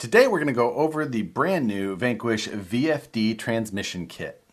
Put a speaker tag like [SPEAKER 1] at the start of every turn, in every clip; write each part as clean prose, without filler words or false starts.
[SPEAKER 1] Today we're going to go over the brand new Vanquish VFD Transmission Kit.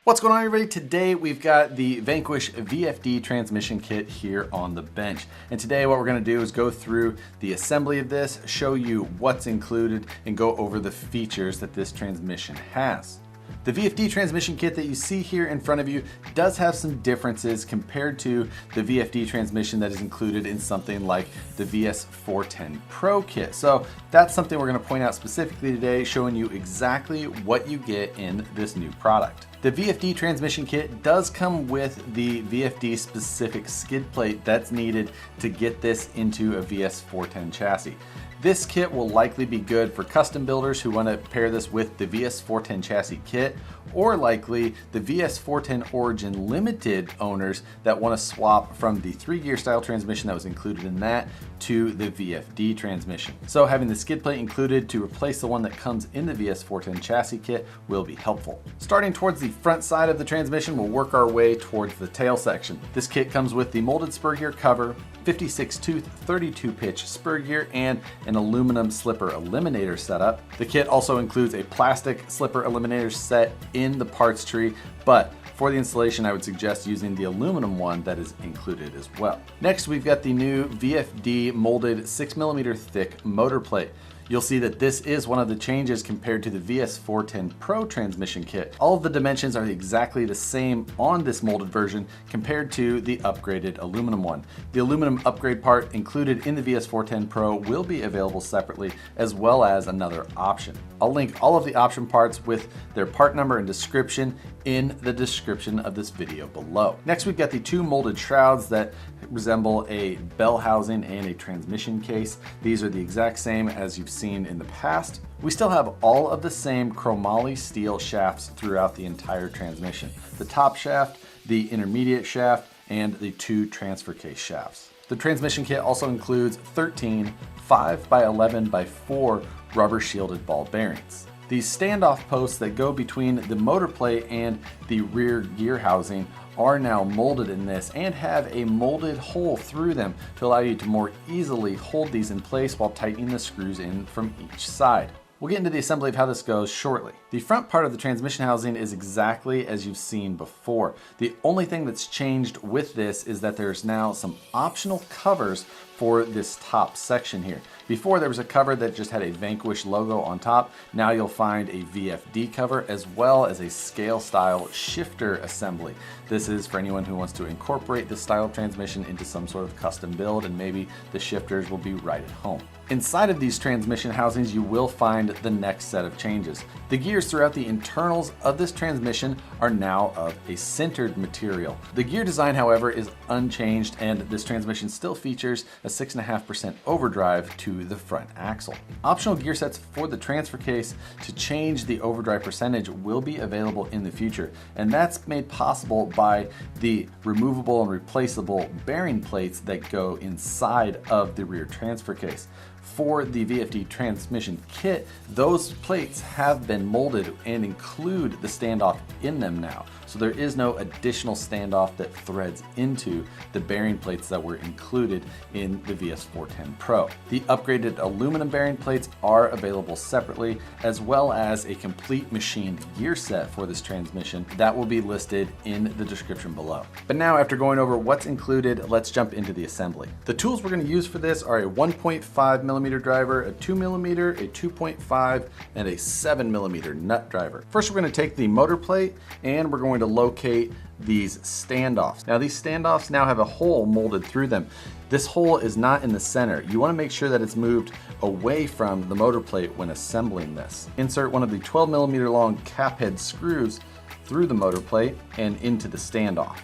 [SPEAKER 1] What's going on, everybody? Today we've got the Vanquish VFD Transmission Kit here on the bench. And today what we're going to do is go through the assembly of this, show you what's included, and go over the features that this transmission has. The VFD transmission kit that you see here in front of you does have some differences compared to the VFD transmission that is included in something like the VS410 Pro kit. So that's something we're going to point out specifically today, showing you exactly what you get in this new product. The VFD transmission kit does come with the VFD specific skid plate that's needed to get this into a VS410 chassis. This kit will likely be good for custom builders who want to pair this with the VS410 chassis kit, or likely the VS410 Origin Limited owners that want to swap from the 3-gear style transmission that was included in that to the VFD transmission. So having the skid plate included to replace the one that comes in the VS410 chassis kit will be helpful. Starting towards the front side of the transmission, we'll work our way towards the tail section. This kit comes with the molded spur gear cover, 56 tooth 32 pitch spur gear, and an aluminum slipper eliminator setup. The kit also includes a plastic slipper eliminator set in the parts tree, but for the installation I would suggest using the aluminum one that is included as well. Next, we've got the new VFD molded 6mm thick motor plate. You'll see that this is one of the changes compared to the VS410 Pro transmission kit. All of the dimensions are exactly the same on this molded version compared to the upgraded aluminum one. The aluminum upgrade part included in the VS410 Pro will be available separately, as well as another option. I'll link all of the option parts with their part number and description in the description of this video below. Next, we've got the two molded shrouds that resemble a bell housing and a transmission case. These are the exact same as you've seen in the past. We still have all of the same chromoly steel shafts throughout the entire transmission. The top shaft, the intermediate shaft, and the two transfer case shafts. The transmission kit also includes 13 5x11x4 rubber shielded ball bearings. These standoff posts that go between the motor plate and the rear gear housing are now molded in this and have a molded hole through them to allow you to more easily hold these in place while tightening the screws in from each side. We'll get into the assembly of how this goes shortly. The front part of the transmission housing is exactly as you've seen before. The only thing that's changed with this is that there's now some optional covers for this top section here. Before, there was a cover that just had a Vanquish logo on top. Now you'll find a VFD cover as well as a scale style shifter assembly. This is for anyone who wants to incorporate this style of transmission into some sort of custom build, and maybe the shifters will be right at home. Inside of these transmission housings, you will find the next set of changes. The gears throughout the internals of this transmission are now of a sintered material. The gear design, however, is unchanged, and this transmission still features a 6.5% overdrive to the front axle. Optional gear sets for the transfer case to change the overdrive percentage will be available in the future, and that's made possible by the removable and replaceable bearing plates that go inside of the rear transfer case. For the VFD transmission kit, those plates have been molded and include the standoff in them now. So there is no additional standoff that threads into the bearing plates that were included in the VS410 Pro. The upgraded aluminum bearing plates are available separately, as well as a complete machined gear set for this transmission that will be listed in the description below. But now, after going over what's included, let's jump into the assembly. The tools we're going to use for this are a 1.5mm driver, a 2mm, a 2.5, and a 7mm nut driver. First, we're going to take the motor plate and we're going to locate these standoffs. Now, these standoffs now have a hole molded through them. This hole is not in the center. You want to make sure that it's moved away from the motor plate when assembling this. Insert one of the 12mm long cap head screws through the motor plate and into the standoff.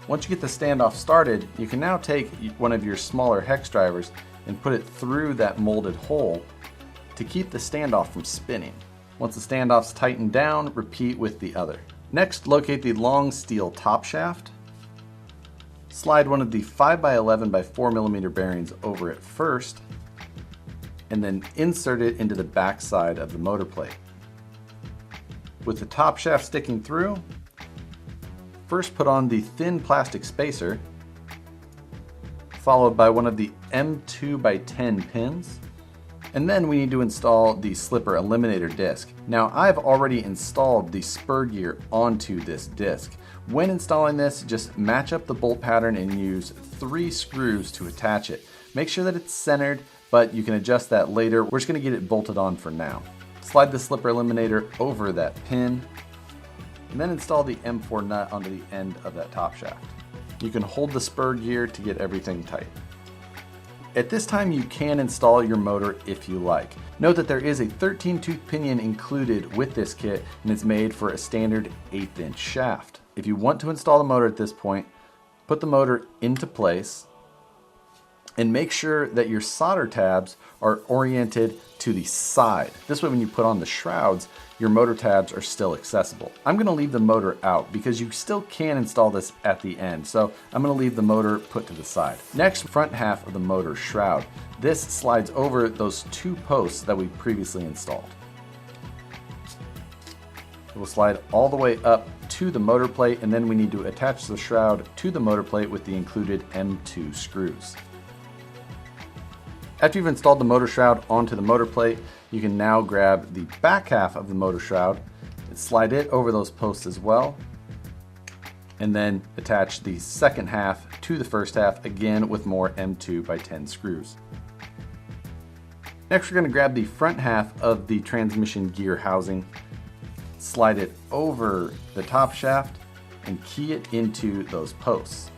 [SPEAKER 1] Once you get the standoff started, you can now take one of your smaller hex drivers and put it through that molded hole to keep the standoff from spinning. Once the standoff's tightened down, repeat with the other. Next, locate the long steel top shaft. Slide one of the 5x11x4mm bearings over it first, and then insert it into the back side of the motor plate. With the top shaft sticking through, First, put on the thin plastic spacer, followed by one of the M2 by 10 pins. And then we need to install the slipper eliminator disc. Now, I've already installed the spur gear onto this disc. When installing this, just match up the bolt pattern and use 3 screws to attach it. Make sure that it's centered, but you can adjust that later. We're just gonna get it bolted on for now. Slide the slipper eliminator over that pin, and then install the M4 nut onto the end of that top shaft. You can hold the spur gear to get everything tight. At this time, you can install your motor if you like. Note that there is a 13-tooth pinion included with this kit, and it's made for a standard 1/8" shaft. If you want to install the motor at this point, put the motor into place and make sure that your solder tabs are oriented to the side. This way, when you put on the shrouds, your motor tabs are still accessible. I'm gonna leave the motor out because you still can install this at the end. So I'm gonna leave the motor put to the side. Next, front half of the motor shroud. This slides over those 2 posts that we previously installed. It will slide all the way up to the motor plate, and then we need to attach the shroud to the motor plate with the included M2 screws. After you've installed the motor shroud onto the motor plate, you can now grab the back half of the motor shroud and slide it over those posts as well, and then attach the second half to the first half, again with more M2 by 10 screws. Next, we're going to grab the front half of the transmission gear housing, slide it over the top shaft, and key it into those posts.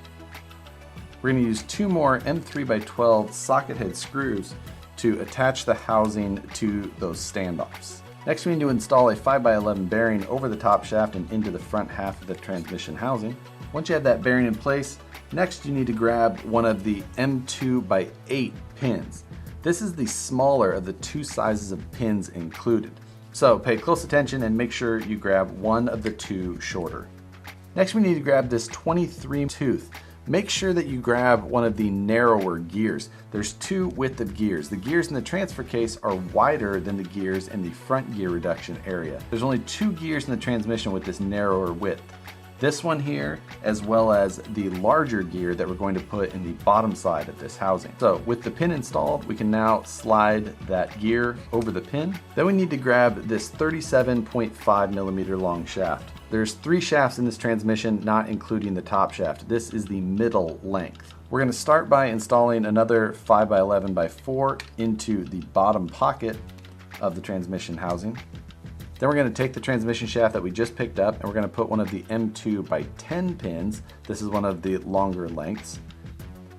[SPEAKER 1] We're going to use 2 more M3 by 12 socket head screws to attach the housing to those standoffs. Next, we need to install a 5 by 11 bearing over the top shaft and into the front half of the transmission housing. Once you have that bearing in place, next you need to grab one of the M2 by 8 pins. This is the smaller of the 2 sizes of pins included. So pay close attention and make sure you grab one of the 2 shorter. Next, we need to grab this 23 tooth. Make sure that you grab one of the narrower gears. There's 2 width of gears. The gears in the transfer case are wider than the gears in the front gear reduction area. There's only 2 gears in the transmission with this narrower width. This one here, as well as the larger gear that we're going to put in the bottom side of this housing. So with the pin installed, we can now slide that gear over the pin. Then we need to grab this 37.5 millimeter long shaft. There's 3 shafts in this transmission, not including the top shaft. This is the middle length. We're going to start by installing another 5 by 11 by 4 into the bottom pocket of the transmission housing. Then we're going to take the transmission shaft that we just picked up, and we're going to put one of the M2 by 10 pins. This is one of the longer lengths.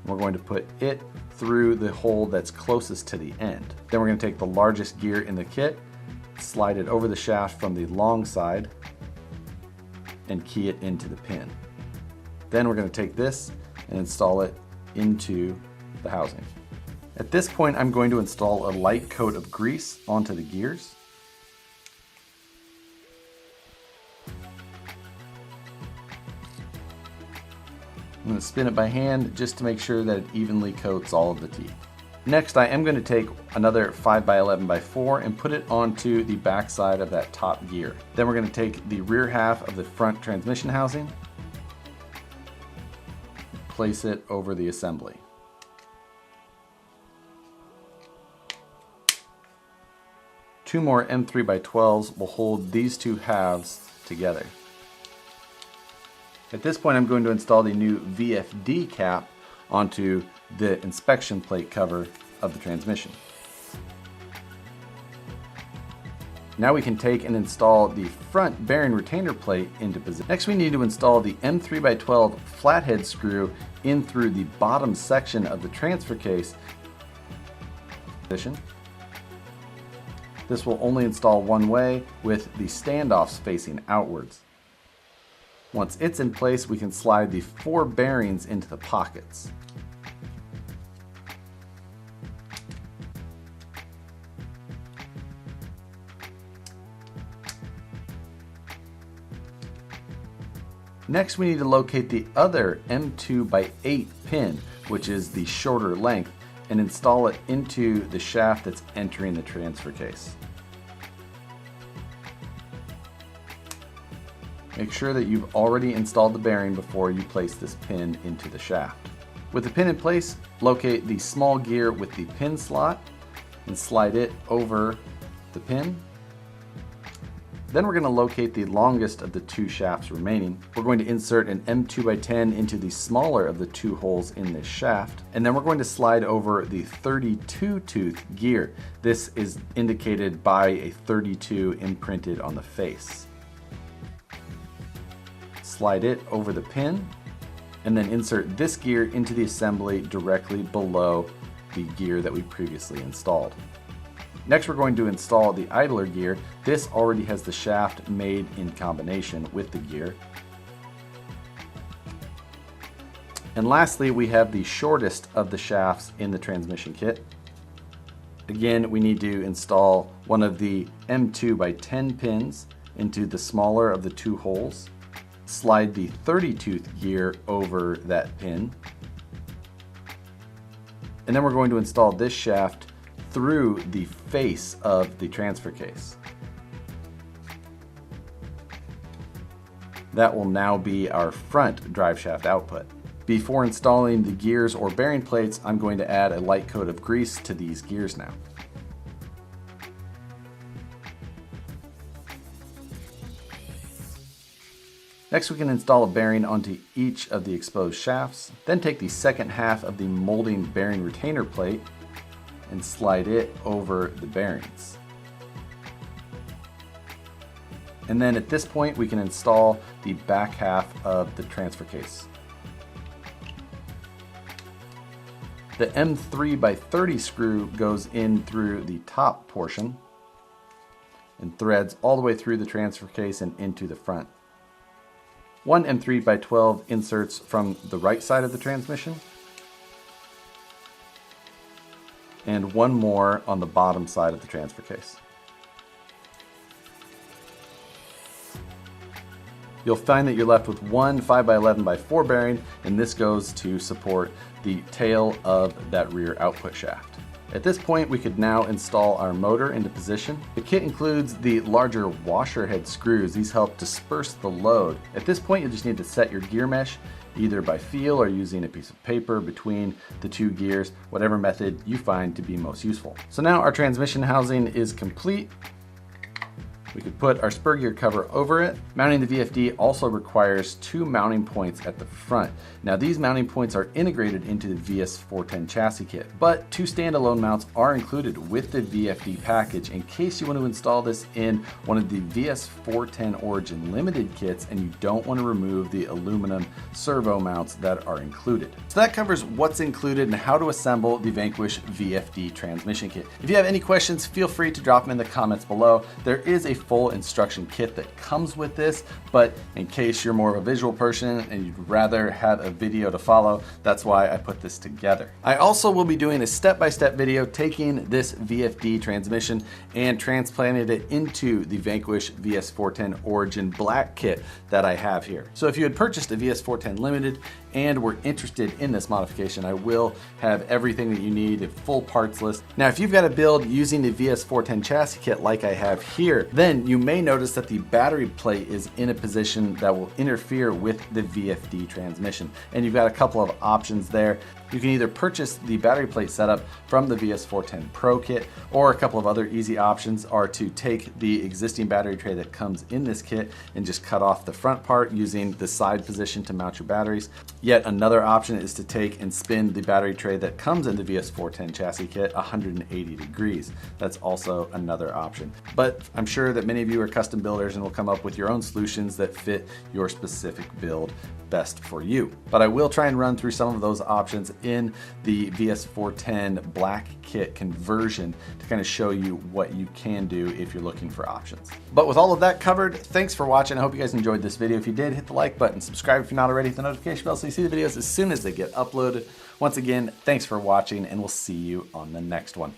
[SPEAKER 1] We're going to put it through the hole that's closest to the end. Then we're going to take the largest gear in the kit, slide it over the shaft from the long side, and key it into the pin. Then we're going to take this and install it into the housing. At this point, I'm going to install a light coat of grease onto the gears. I'm going to spin it by hand just to make sure that it evenly coats all of the teeth. Next, I am going to take another 5 by 11 by 4 and put it onto the back side of that top gear. Then we're going to take the rear half of the front transmission housing, place it over the assembly. Two more M3 by 12s will hold these 2 halves together. At this point, I'm going to install the new VFD cap onto the inspection plate cover of the transmission. Now we can take and install the front bearing retainer plate into position. Next, we need to install the M3 by 12 flathead screw in through the bottom section of the transfer case. This will only install one way with the standoffs facing outwards. Once it's in place, we can slide the 4 bearings into the pockets. Next, we need to locate the other M2 by 8 pin, which is the shorter length, and install it into the shaft that's entering the transfer case. Make sure that you've already installed the bearing before you place this pin into the shaft. With the pin in place, locate the small gear with the pin slot and slide it over the pin. Then we're going to locate the longest of the two shafts remaining. We're going to insert an M2x10 into the smaller of the two holes in this shaft, and then we're going to slide over the 32 tooth gear. This is indicated by a 32 imprinted on the face. Slide it over the pin, and then insert this gear into the assembly directly below the gear that we previously installed. Next, we're going to install the idler gear. This already has the shaft made in combination with the gear. And lastly, we have the shortest of the shafts in the transmission kit. Again, we need to install one of the M2x10 pins into the smaller of the two holes. Slide the 30 tooth gear over that pin. And then we're going to install this shaft through the face of the transfer case. That will now be our front drive shaft output. Before installing the gears or bearing plates, I'm going to add a light coat of grease to these gears now. Next, we can install a bearing onto each of the exposed shafts, then take the second half of the molding bearing retainer plate and slide it over the bearings. And then at this point, we can install the back half of the transfer case. The M3x30 screw goes in through the top portion and threads all the way through the transfer case and into the front. One M3x12 inserts from the right side of the transmission, and one more on the bottom side of the transfer case. You'll find that you're left with one 5x11x4 bearing, and this goes to support the tail of that rear output shaft. At this point, we could now install our motor into position. The kit includes the larger washer head screws. These help disperse the load. At this point, you just need to set your gear mesh either by feel or using a piece of paper between the two gears, whatever method you find to be most useful. So now our transmission housing is complete. We could put our spur gear cover over it. Mounting the VFD also requires two mounting points at the front. Now these mounting points are integrated into the VS410 chassis kit, but two standalone mounts are included with the VFD package in case you want to install this in one of the VS410 Origin Limited kits and you don't want to remove the aluminum servo mounts that are included. So that covers what's included and how to assemble the Vanquish VFD transmission kit. If you have any questions, feel free to drop them in the comments below. There is a full instruction kit that comes with this, but in case you're more of a visual person and you'd rather have a video to follow, that's why I put this together. I also will be doing a step-by-step video taking this VFD transmission and transplanting it into the Vanquish VS410 Origin Black kit that I have here. So if you had purchased a VS410 Limited and were interested in this modification, I will have everything that you need, a full parts list. Now, if you've got a build using the VS410 chassis kit like I have here, then you may notice that the battery plate is in a position that will interfere with the VFD transmission. And you've got a couple of options there. You can either purchase the battery plate setup from the VS410 Pro kit, or a couple of other easy options are to take the existing battery tray that comes in this kit and just cut off the front part using the side position to mount your batteries. Yet another option is to take and spin the battery tray that comes in the VS410 chassis kit 180 degrees. That's also another option. But I'm sure that many of you are custom builders and will come up with your own solutions that fit your specific build best for you. But I will try and run through some of those options in the VS410 Black kit conversion to kind of show you what you can do if you're looking for options. But with all of that covered, thanks for watching. I hope you guys enjoyed this video. If you did, hit the like button, subscribe if you're not already, hit the notification bell so you see the videos as soon as they get uploaded. Once again, thanks for watching, and we'll see you on the next one.